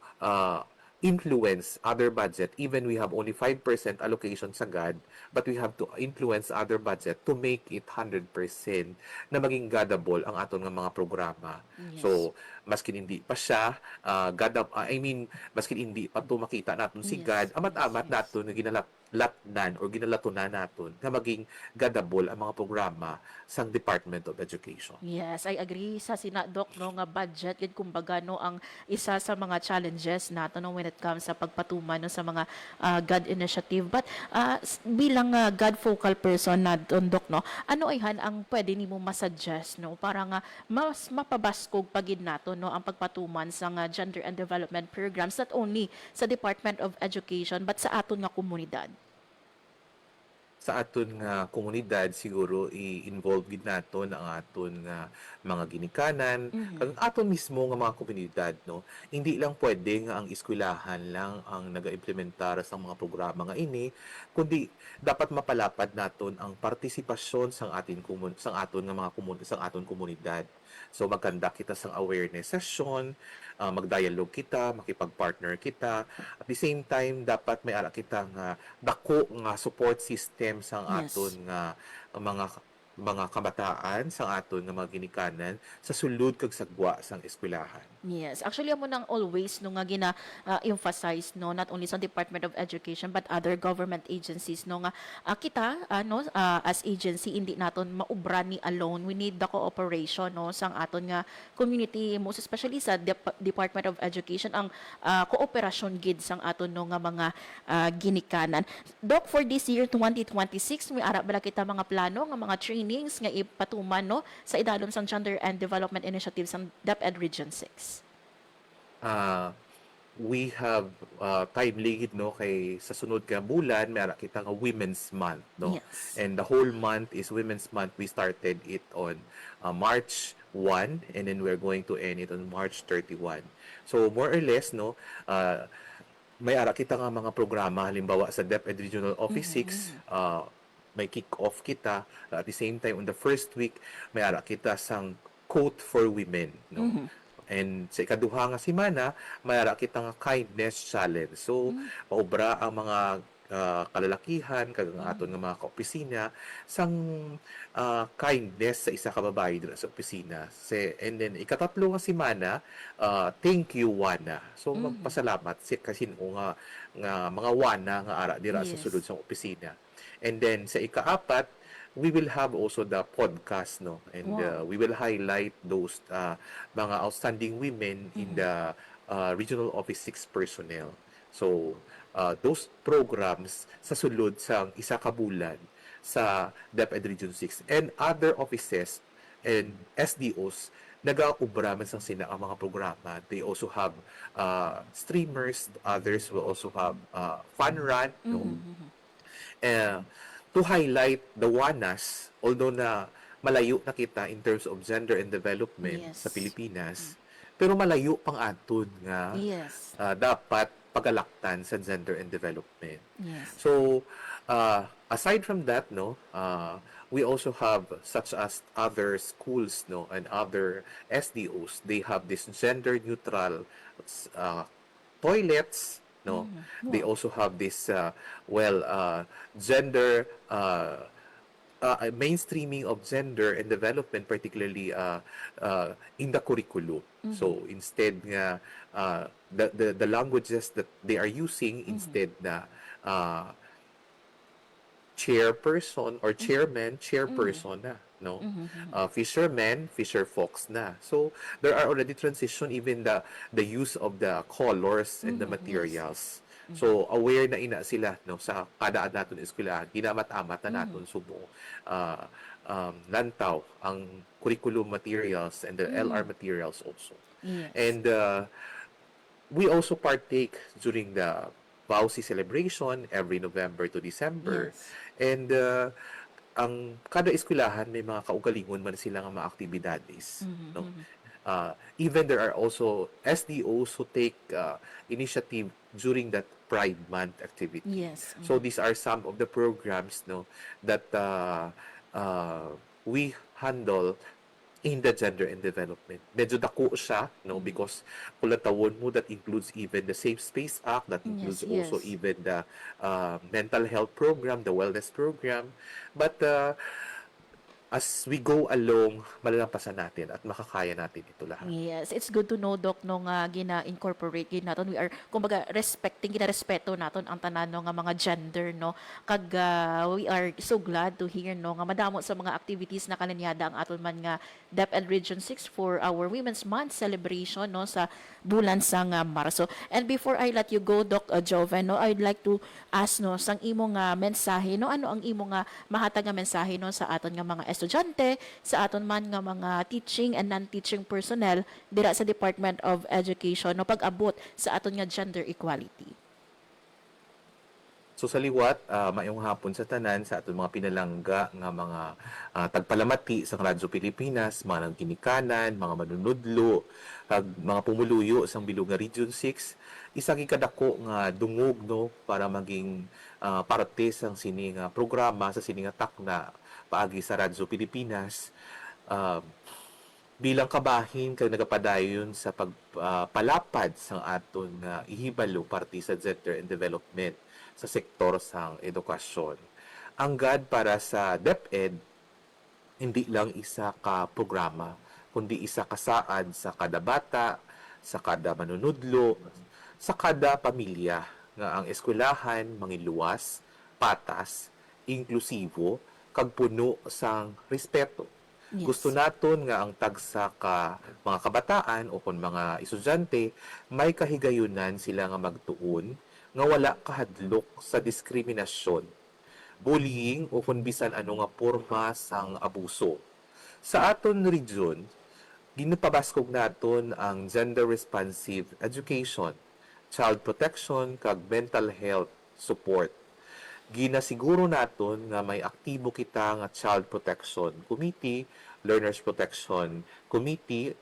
influence other budget even we have only 5% allocation sa GAD, but we have to influence other budget to make it 100% na maging gadable ang aton nga mga programa. So maskin hindi pa siya maskin hindi pa to makita naton si GAD, amat-amat naton nga ginalatnan or ginalatunan naton nga maging gadable ang mga programa sang Department of Education. Yes, I agree sa Doc, no, nga budget yun kumbaga no ang isa sa mga challenges natin no, when it comes sa pagpatuman no, sa mga God initiative. But bilang God focal person natin, Doc, no, ano ayhan ang pwede nimo masuggest no para nga mas mapabaskog pagid nato no ang pagpatuman sa gender and development programs not only sa Department of Education but sa aton nga komunidad? Sa aton nga komunidad siguro i-involve gid naton ang aton nga mga ginikanan kag aton mismo nga mga komunidad, no. Hindi lang pwede nga ang eskwelahan lang ang naga-implementar sa mga programa nga ini, kundi dapat mapalapad naton ang partisipasyon sang aton nga mga aton komunidad. So magkanda kita sang awareness session, magdialog kita, makipag-partner kita. At the same time, dapat may ara kita nga dako nga support system sang aton nga mga kabataan sang aton nga mga ginikanan sa sulod kag sagwa sang eskwelahan. Yes, actually amo nang always no nga emphasize no not only sa Department of Education but other government agencies no nga kita as agency hindi naton maubra ni alone. We need the cooperation no sang aton nga community, most especially sa Department of Education ang kooperasyon gid sang aton no nga mga ginikanan. Doc, for this year 2026 may ara bala kita mga plano nga mga trainings nga ipatuman no sa idalom sang Gender and Development Initiative sang DepEd Region 6? We have time ligid no kay sa sunod ka bulan may ara kita nga Women's Month, no. And the whole month is Women's Month. We started it on March 1 and then we're going to end it on March 31. So more or less no may ara kita nga mga programa halimbawa sa DepEd Regional Office 6 may kick-off kita. At the same time, on the first week, may ara kita sang quote for women, no? And sa ikaduha nga semana, may ara kita nga kindness challenge. So, paubra ang mga kalalakihan kag ang aton nga mga kaopisina sang kindness sa isa ka babae dira sa opisina. And then ikatatlo nga semana, thank you Wana. So magpasalamat si kasin nga mga Wana nga ara dira sa sulod sa opisina. And then sa ikaapat, we will have also the podcast, no, and we will highlight those mga outstanding women in the regional office 6 personnel. So those programs sa sulod sa isa ka bulan sa DepEd Region 6 and other offices and SDOs nag-aubra man sang sina ang mga programa. They also have streamers, others will also have fun run, no? To highlight the wanas, although na malayo na kita in terms of gender and development sa Pilipinas, pero malayo pang aton nga dapat pagalaktan sa gender and development. So, aside from that, no, we also have such as other schools, no, and other SDOs. They have this gender neutral toilets, no. They also have this gender mainstreaming of gender and development, particularly in the curriculum. So instead nga the languages that they are using, instead na chairperson or chairman, chairperson na, no? Fisherman, fisher folks na. So there are already transition, even the use of the colors and the materials. So aware na ina sila, no, sa kadaan naton eskwelahan, ginamat-amat na naton subo lantaw ang curriculum materials and the LR materials also. And we also partake during the Bausi celebration every November to December. And ang kada eskwelahan may mga kaugalingon man sila nga mga aktibidades, no? Even there are also SDOs who take initiative during that Pride Month activity. So these are some of the programs, no, that we handle in the gender and development. Medyo dako siya, no, because kulatawon mo, that includes even the Safe Space Act, that includes also even the mental health program, the wellness program. But as we go along, malalampasan natin at makakaya natin ito lahat. Yes, it's good to know, Doc, no, nga gina-incorporate gid naton. We are kumbaga gina-respeto naton ang tanan no, nga mga gender, no. Kag we are so glad to hear, no, nga madamo sa mga activities na kananyada ang aton man nga DepEd Region 6 for our Women's Month celebration, no, sa bulan sa nga Marso. And before I let you go, Doc Joven, no, I'd like to ask, no, sang imo nga mensahe, no, ano ang imo nga mahatag nga mensahe, no, sa aton nga mga estudyante, sa aton man nga mga teaching and non-teaching personnel dira sa Department of Education, no, pag-abot sa aton nga gender equality. So sa liwat, maayong hapon sa tanan, sa aton mga pinalangga nga mga tagpalamati sa Radyo Pilipinas, mga nagginikanan, mga manunudlo, kag mga pumuluyo sa bilog nga Region 6, isa kadako nga dungog, no, para maging parte sang sini nga programa sa sini nga takna paagi sa Radyo Pilipinas, bilang kabahin kag nagapadayon sa pagpalapad sang aton nga ihibalo parte sa gender and development sa sektor sang edukasyon. Anggad para sa DepEd, hindi lang isa ka programa, kundi isa ka saad sa kada bata, sa kada manunudlo, sa kada pamilya nga ang eskwelahan mangiluwas, patas, inklusibo, kag puno sang respeto. Gusto naton nga ang tagsa ka mga kabataan o kon mga estudyante may kahigayunan sila nga magtuon nga wala kahadlok sa diskriminasyon, bullying o kon bisan ano nga porma sang abuso. Sa aton region, ginapabaskog naton ang gender responsive education, child protection kag mental health support. Ginasiguro naton nga may aktibo kita nga Child Protection Committee, Learners Protection Committee,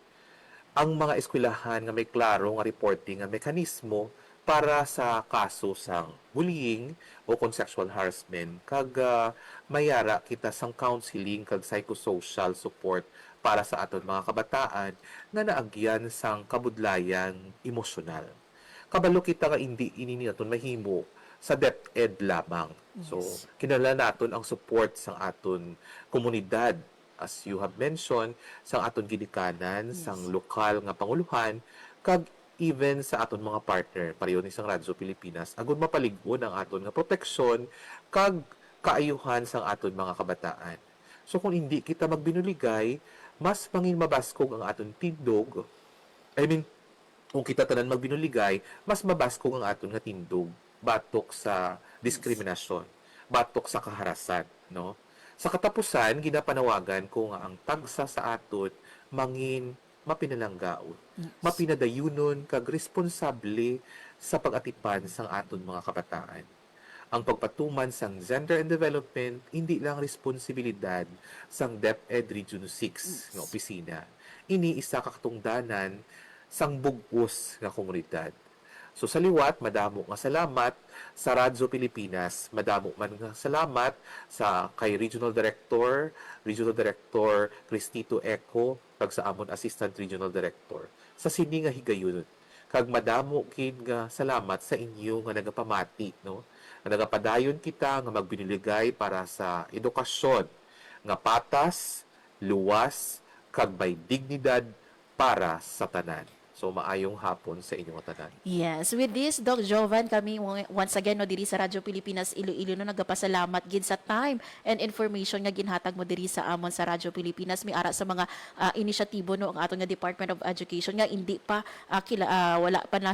ang mga eskwelahan nga may klaro nga reporting nga mekanismo para sa kaso sang bullying o sexual harassment, kag mayara kita sang counseling kag psychosocial support para sa aton mga kabataan nga naagyan sang kabudlayan emosyonal. Kabalo kita nga hindi ini naton mahimo sa DepEd lamang. So, kinahanglan naton ang support sa aton komunidad, as you have mentioned, sa aton ginikanan, sang lokal nga panguluhan, kag even sa aton mga partner, pareho ni sang Radyo Pilipinas, agud mapalig-on ang aton nga proteksyon kag kaayuhan sang aton mga kabataan. So kung hindi kita magbinuligay, mas mangin mabaskog ang aton tindog. Kung kita tanan magbinuligay, mas mabaskog ang aton nga tindog batok sa diskriminasyon, batok sa kaharasan, no? Sa katapusan, ginapanawagan ko nga ang tagsa sa aton mangin mapinalanggaon, mapinadayunon kag responsable sa pag-atipan sang aton mga kabataan. Ang pagpatuman sang gender and development hindi lang responsibilidad sang DepEd Region 6 nga opisina. Ini isa ka katungdanan sang bug-os nga komunidad. So sa liwat, madamo nga salamat sa Radyo Pilipinas, madamo man nga salamat sa kay Regional Director Cristito Eco, kag sa amon Assistant Regional Director. Sa sini nga higayon, kag madamo kid nga salamat sa inyo nga nagapamati, no? Nga nagapadayon kita nga magbiniligay para sa edukasyon nga patas, luwas, kag may dignidad para sa tanan. So, maayong hapon sa inyong tanan. Yes, with this, Doc Jovan, kami once again no diri sa Radyo Pilipinas Iloilo no nagapasalamat gid sa time and information nga ginhatag mo diri sa amon sa Radyo Pilipinas mi ara sa mga inisyatibo no ang aton nga Department of Education nga hindi pa wala pa na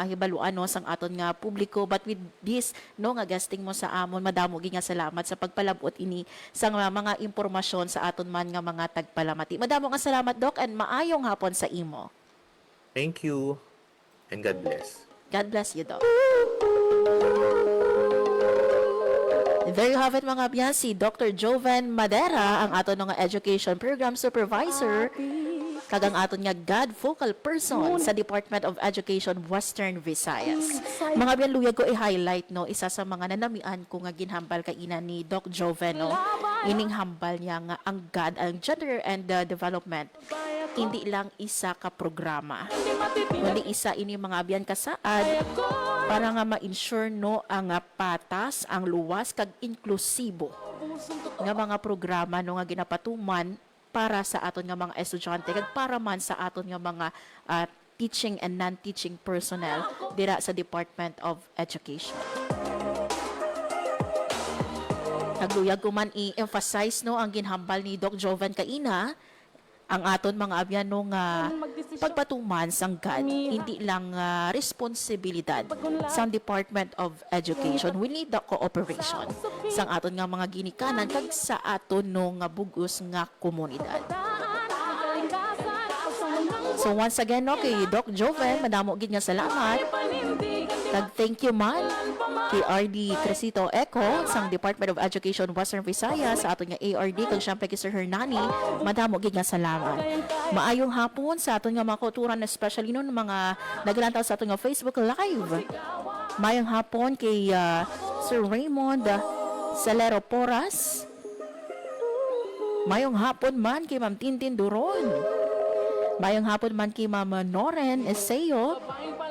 hibaluan no sang aton nga publiko, but with this no nga guesting mo sa amon, madamo gid nga salamat sa pagpalabot ini sang mga impormasyon sa aton man nga mga tagpalamati. Madamo nga salamat, Doc, and maayong hapon sa imo. Thank you, and God bless. God bless you, Doc. There you have it, mga biyan, si Dr. Jovan Madera, ang aton nga Education Program Supervisor, kag ang aton nga God Focal Person sa Department of Education Western Visayas. Mga biyan, luyag ko i-highlight no, isa sa mga nanamian ko nga ginhambal kaina ni Doc Jovan, no, ining hambal niya nga ang God, ang Gender and Development, hindi lang isa ka programa, kundi isa ini mga biyan kasaad para nga ma-ensure no ang patas, ang luwas kag inklusibo nga mga programa no nga ginapatuman para sa aton nga mga estudyante kag para man sa aton nga mga teaching and non-teaching personnel dira sa Department of Education. Nagluyag ko man i-emphasize no ang ginhambal ni Doc Jovan kaina, ang aton mga abyan no nga pagpatuman sang God, hindi lang responsibilidad sang Department of Education. We need the cooperation sang aton nga mga ginikanan kag sa aton no nga bugos nga komunidad. So once again no kay Doc Jovan, madamo gid nga salamat. Kag thank you man kay RD Cristito Eco sang Department of Education Western Visayas, sa aton nga ARD kag syempre kay Sir Hernani, madamo gid nga salamat. Maayong hapon sa aton nga mga kulturan, especially nun mga naglantaw sa aton nga Facebook Live. Maayong hapon kay Sir Raymond Salero Porras. Maayong hapon man kay Ma'am Tintin Duron. Maayong hapon man kay Ma'am Noren Eseo,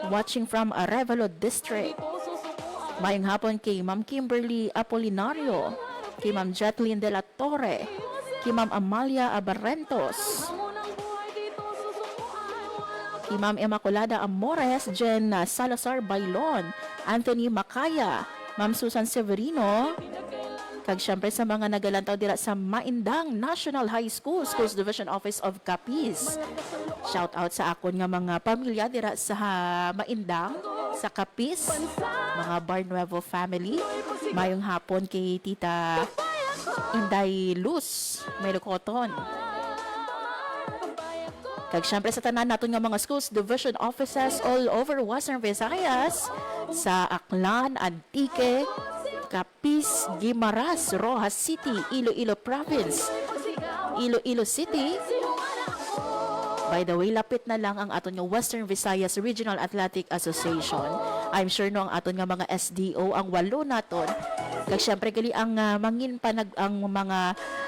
watching from Arevalo District. Maayong hapon kay Ma'am Kimberly Apolinario, kay Ma'am Jetlyn De La Torre, kay Ma'am Amalia Abarrentos, kay Ma'am Immaculada Amores, Jen Salazar Bailon, Anthony Macaya, Ma'am Susan Severino, kag syempre sa mga nagalantaw dira sa Maindang National High School, Schools Division Office of Capiz. Shout out sa akon nga mga pamilya dira sa Maindang, sa Capiz, mga Barnuevo family. Mayong hapon kay Tita Inday Luz Melocoton. Kag syempre sa tanan naton nga mga schools division offices all over Western Visayas, sa Aklan, Antique, Capiz, Guimaras, Rojas City, Iloilo Province, Iloilo City. By the way, lapit na lang ang aton nga Western Visayas Regional Athletic Association. I'm sure no ang aton nga mga SDO ang walo naton. Kag syempre gali ang mangin panag ang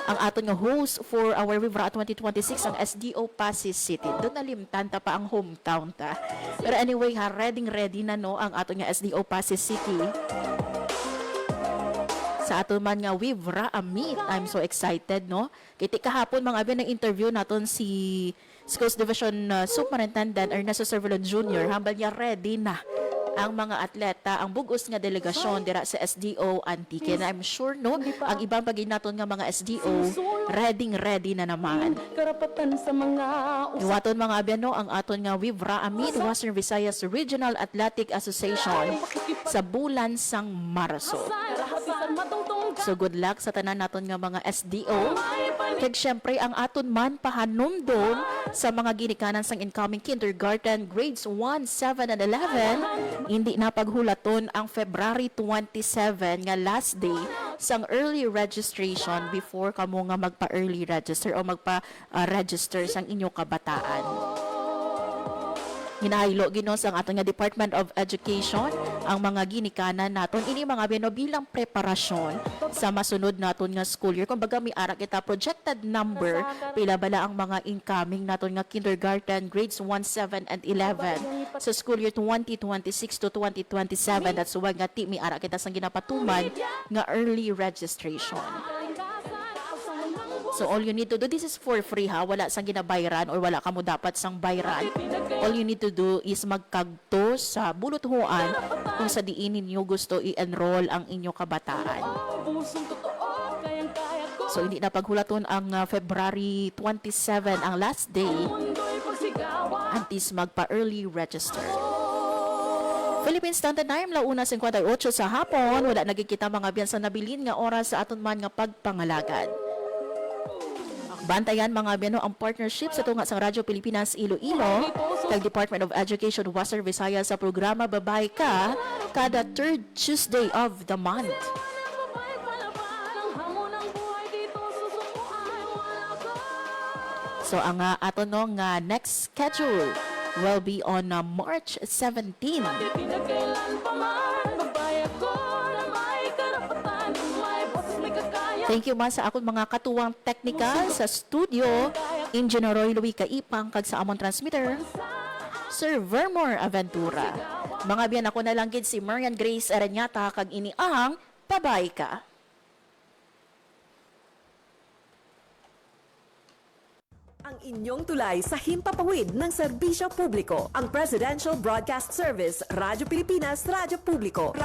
aton nga host for our Vibra 2026 ang SDO Pasig City. Doon nalimtan ta pa ang hometown ta. Pero anyway, ready na no ang aton nga SDO Pasig City sa aton man nga Wivra Amit. I'm so excited, no? Kiti kahapon mga abyan ng interview naton si Schools Division Superintendent Ernesto Cervelon Jr. Hambal niya ready na ang mga atleta, ang bugos nga delegasyon dira sa SDO Antique. And I'm sure, no, ang ibang paginaton nga mga SDO, ready na naman. Karapatan sa mga Iwaton mga abyan, no, ang aton nga Wivra Amit, Western Visayas Regional Athletic Association sa bulan sang Marso. So good luck sa tanan naton nga mga SDO. Kag syempre ang aton man pahanumdom sa mga ginikanan sang incoming kindergarten grades 1, 7 and 11, hindi na paghulaton ang February 27 nga last day sang early registration before kamo nga magpa-early register o magpa-register sang inyo kabataan. Ginahilo ginos ang aton nga Department of Education ang mga ginikanan naton ini mga bino bilang preparasyon sa masunod naton nga school year. Kumbaga mi ara kita projected number pila bala ang mga incoming naton nga kindergarten grades 1, 7 and 11 sa school year 2026 to 2027. That's why nga ti mi ara kita sang ginapatuman nga early registration. So all you need to do, this is for free ha, wala sang ginabayran or wala ka mo dapat sang bayran. All you need to do is magkagto sa buluthuan kung sa diin ninyo gusto i-enroll ang inyo kabataan. So hindi na paghulaton ang February 27 ang last day antis magpa-early register. Philippine Standard Time, 1:58 sa hapon, wala nagkikita mga biyan sa nabilin nga oras sa aton man nga pagpangalagad. Bantayan mga biyano ang partnership sa tunga sa Radyo Pilipinas Iloilo kag Department of Education Western Visayas sa programa Babay Ka kada 3rd Tuesday of the month. So ang ato no nga next schedule will be on March 17. Thank you man sa akong mga katuwang teknikal sa studio, Engineer Roy Louie Kaipang kag sa amon transmitter, Sir Vermore Aventura. Mga biyan ako na lang gid si Marian Grace Aranyata kag ini ang Babay Ka. Ang inyong tulay sa himpapawid ng serbisyo publiko. Ang Presidential Broadcast Service, Radyo Pilipinas, Radyo Publiko.